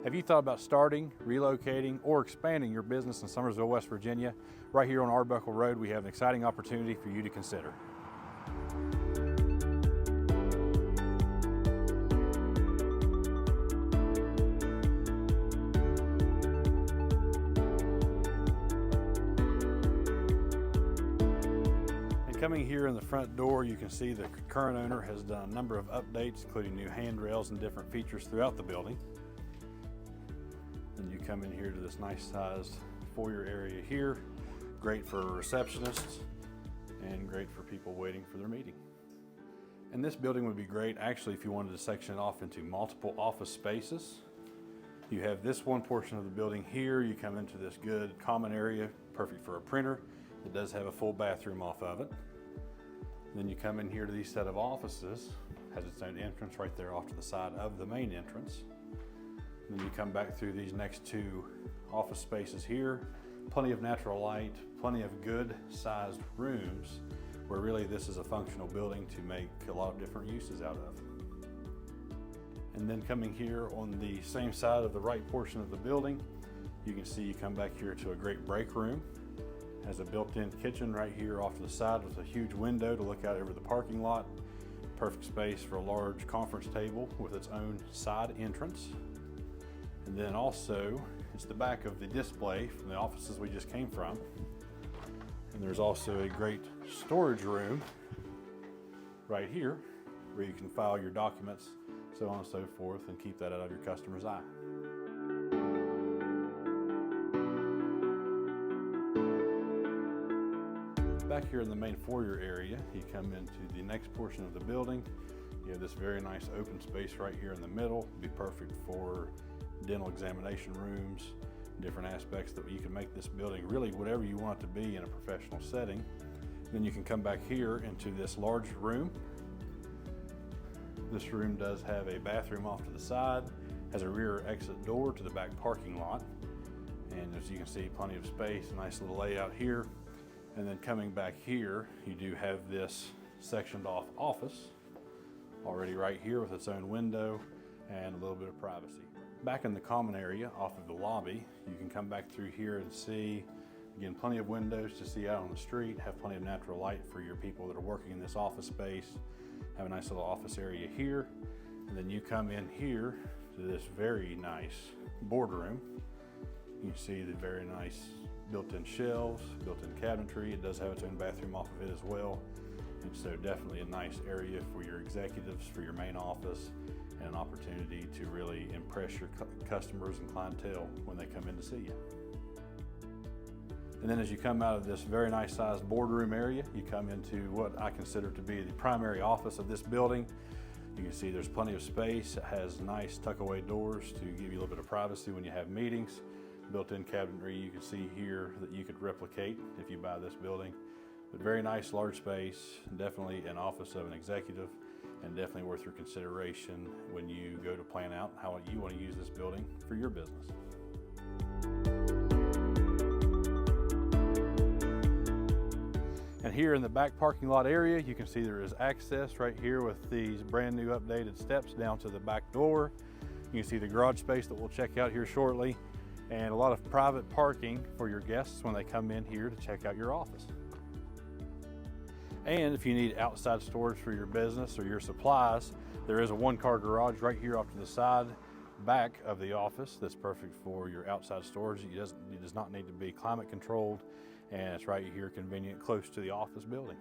Have you thought about starting, relocating, or expanding your business in Summersville, West Virginia? Right here on Arbuckle Road, we have an exciting opportunity for you to consider. Coming here in the front door, you can see the current owner has done a number of updates, including new handrails and different features throughout the building. Then you come in here to this nice sized foyer area here. Great for receptionists and great for people waiting for their meeting. And this building would be great actually if you wanted to section it off into multiple office spaces. You have this one portion of the building here. You come into this good common area, perfect for a printer. It does have a full bathroom off of it. Then you come in here to these set of offices, has its own entrance right there off to the side of the main entrance. Then you come back through these next two office spaces here, plenty of natural light, plenty of good sized rooms, where really this is a functional building to make a lot of different uses out of. And then coming here on the same side of the right portion of the building, you can see you come back here to a great break room. Has a built-in kitchen right here off to the side with a huge window to look out over the parking lot. Perfect space for a large conference table with its own side entrance. And then also, it's the back of the display from the offices we just came from. And there's also a great storage room right here where you can file your documents, so on and so forth, and keep that out of your customer's eye. Back here in the main foyer area, you come into the next portion of the building. You have this very nice open space right here in the middle. It'd be perfect for dental examination rooms, different aspects that you can make this building really whatever you want it to be in a professional setting. Then you can come back here into this large room. This room does have a bathroom off to the side, has a rear exit door to the back parking lot. And as you can see, plenty of space, a nice little layout here. And then coming back here, you do have this sectioned off office already right here with its own window and a little bit of privacy. Back in the common area off of the lobby, you can come back through here and see, again, plenty of windows to see out on the street, have plenty of natural light for your people that are working in this office space, have a nice little office area here. And then you come in here to this very nice boardroom. You can see the very nice built-in shelves, built-in cabinetry. It does have its own bathroom off of it as well. And so definitely a nice area for your executives, for your main office, and an opportunity to really impress your customers and clientele when they come in to see you. And then as you come out of this very nice sized boardroom area, you come into what I consider to be the primary office of this building. You can see there's plenty of space. It has nice tuck-away doors to give you a little bit of privacy when you have meetings. Built-in cabinetry you can see here that you could replicate if you buy this building. But very nice large space, definitely an office of an executive, and definitely worth your consideration when you go to plan out how you want to use this building for your business. And here in the back parking lot area, you can see there is access right here with these brand new updated steps down to the back door. You can see the garage space that we'll check out here shortly, and a lot of private parking for your guests when they come in here to check out your office. And if you need outside storage for your business or your supplies, there is a one-car garage right here off to the side back of the office that's perfect for your outside storage. It does not need to be climate controlled, and it's right here convenient close to the office building.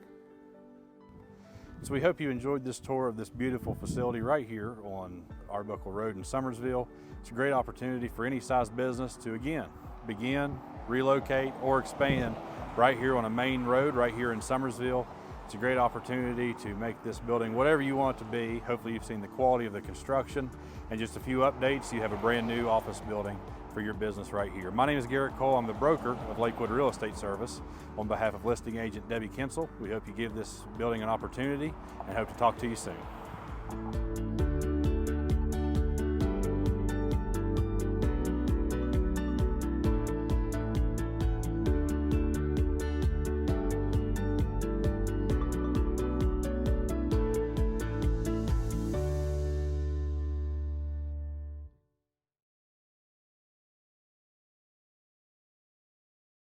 So we hope you enjoyed this tour of this beautiful facility right here on Arbuckle Road in Summersville. It's a great opportunity for any size business to, again, begin, relocate, or expand right here on a main road right here in Summersville. It's a great opportunity to make this building whatever you want it to be. Hopefully you've seen the quality of the construction, and just a few updates, you have a brand new office building for your business right here. My name is Garrett Cole. I'm the broker of Lakewood Real Estate Service. On behalf of listing agent Debbie Kinsel, we hope you give this building an opportunity and hope to talk to you soon.